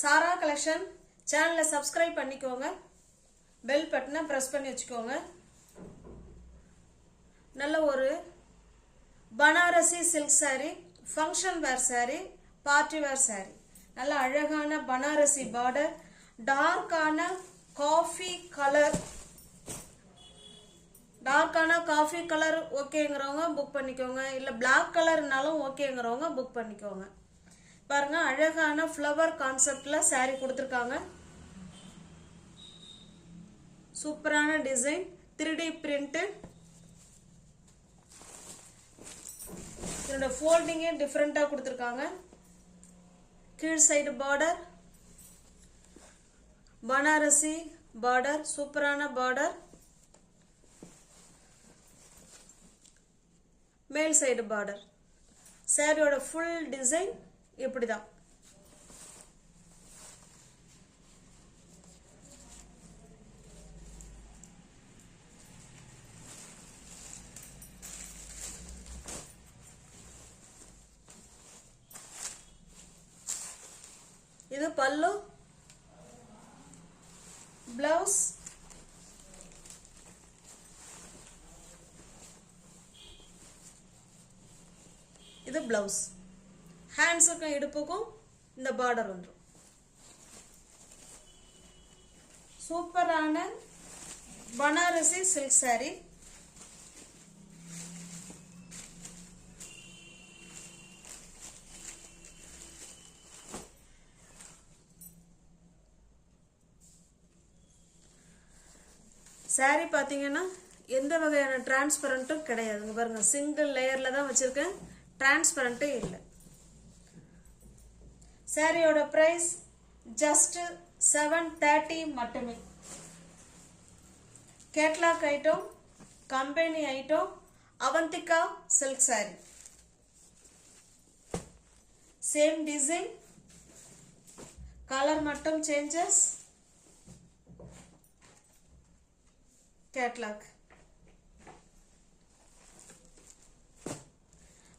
சாரா collection சேனலை subscribe பண்ணிக்கோங்க. Bell பட்டனை பிரஸ் பண்ணி வச்சுக்கோங்க. நல்ல ஒரு Banarasi silk saree, function wear saree, party wear saree. நல்ல அழகான பனாரசி பார்டர், டார்க்கான காஃபி கலர் ஓகேங்கிறவங்க புக் பண்ணிக்கோங்க. இல்லை பிளாக் கலர்னாலும் ஓகேங்கிறவங்க புக் பண்ணிக்கோங்க. பாருங்க, அழகான ஃப்ளவர் கான்செப்ட்ல saree கொடுத்துருக்காங்க. சூப்பரான டிசைன், 3D பிரிண்ட். இதோட ஃபோல்டிங்கே டிஃப்ரெண்டா கொடுத்துருக்காங்க. கீழ் சைடு பார்டர், பனாரசி பார்டர், சூப்பரான பார்டர். மேல் சைடு பார்டர். சாரியோட ஃபுல் டிசைன் இப்படிதான். இது பல்லு, பிளவுஸ், இது பிளவுஸ். ஹேண்ட்ஸுக்கும் இடுப்புக்கும் இந்த பார்டர் வந்துடும். சூப்பரான பனாரசி சில்க் saree. saree பாத்தீங்கன்னா எந்த வகையான டிரான்ஸ்பரண்ட்டும் கிடையாதுங்க. பாருங்க, சிங்கிள் லேயர்ல தான் வச்சிருக்கேன், டிரான்ஸ்பரண்டே இல்லை. சாரியோட பிரைஸ் ஜஸ்ட் 730 மட்டுமே. Catalogue item, company item, Avantika silk saree. Same design, colour மட்டும் changes. Catalogue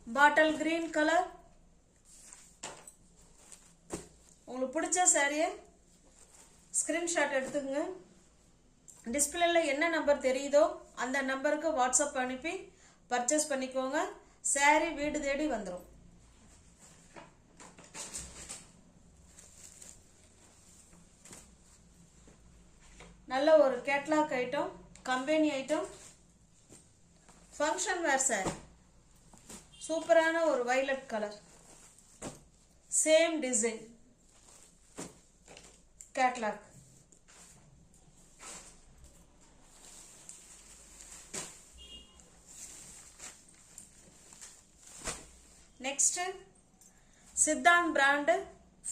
bottle green colour. உங்களுக்கு பிடிச்ச சாரியை ஸ்கிரீன்ஷாட் எடுத்துக்கங்க. டிஸ்பிளேல என்ன நம்பர் தெரியுதோ அந்த நம்பருக்கு வாட்ஸ்அப் அனுப்பி பர்ச்சேஸ் பண்ணிக்கோங்க. சாரி வீடு தேடி வந்துடும். நல்ல ஒரு catalogue item, company item, function wear sari. சூப்பரான ஒரு violet colour, same design, catalogue. Next சித்தான் பிராண்ட்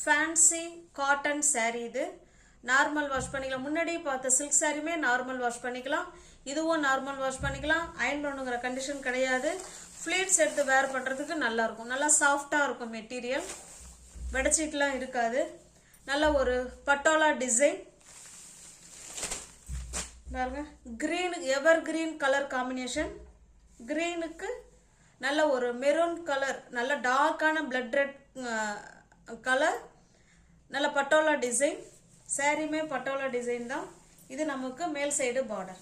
ஃபேன்சி காட்டன் saree. இது நார்மல் வாஷ் பண்ணிக்கலாம். முன்னாடி பார்த்த சில்க் சாரியுமே நார்மல் வாஷ் பண்ணிக்கலாம், இதுவும் நார்மல் வாஷ் பண்ணிக்கலாம். அயன் பண்ணுங்கிற கண்டிஷன் கிடையாது. ஃபிளீட்ஸ் எடுத்து வேர் பண்றதுக்கு நல்லா இருக்கும். நல்லா சாஃப்டா இருக்கும் மெட்டீரியல், வெடச்சீட்லாம் இருக்காது. நல்ல ஒரு பட்டோலா டிசைன் பாருங்க. Green, ever green colour combination. கிரீனுக்கு நல்ல ஒரு மெரூன் கலர், நல்ல டார்க்கான பிளட் ரெட் கலர். நல்ல பட்டோலா டிசைன். சாரியுமே பட்டோலா டிசைன் தான். இது நமக்கு மேல் சைடு பார்டர்.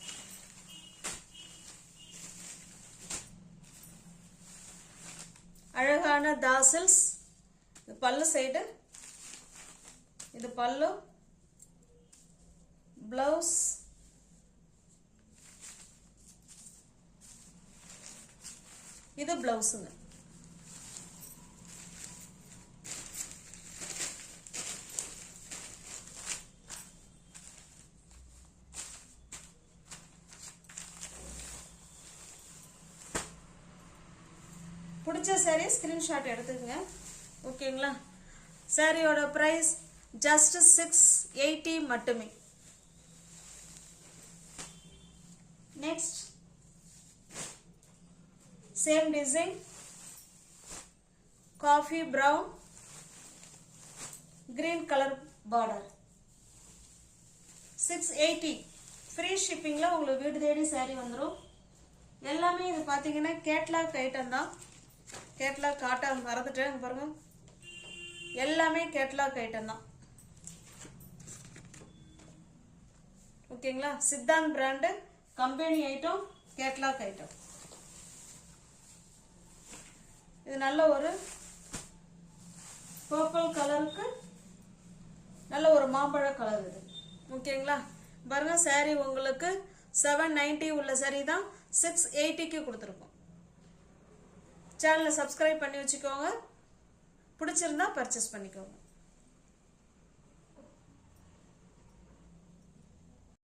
அழகான தாசில்ஸ். இது பல்லு சைடு, இது பல்லு, பிளவுஸ், இது பிளவுஸுங்க. பிடிச்ச சாரி ஸ்கிரீன்ஷாட் எடுத்துக்கங்க. ஓகேங்களா? சாரியோட பிரைஸ் ஜஸ்ட் 680 மட்டுமே. Next same design, coffee brown, green colour border. 680 free ஷிப்பிங்ல உங்களுக்கு வீடு தேடி சாரி வந்துடும். எல்லாமே இது பாத்தீங்கன்னா கேட்லாக் ஐட்டம் தான். கேட்லாக் காட்ட மறந்துட்டேன் பாருங்க. எல்லாமே கேட்லாக் ஐட்டம் தான். ஓகேங்களா. Siddhant brand, company item, catalogue item. இது நல்ல ஒரு பர்பிள் கலருக்கு நல்ல ஒரு மாம்பழ கலர் இது. ஓகேங்களா. பாருங்க saree உங்களுக்கு 790 உள்ள saree தான் 680க்கு கொடுத்துருக்கோம். சேனலை சப்ஸ்கிரைப் பண்ணி வச்சுக்கோங்க. பிடிச்சிருந்தா பர்ச்சேஸ் பண்ணிக்கோங்க.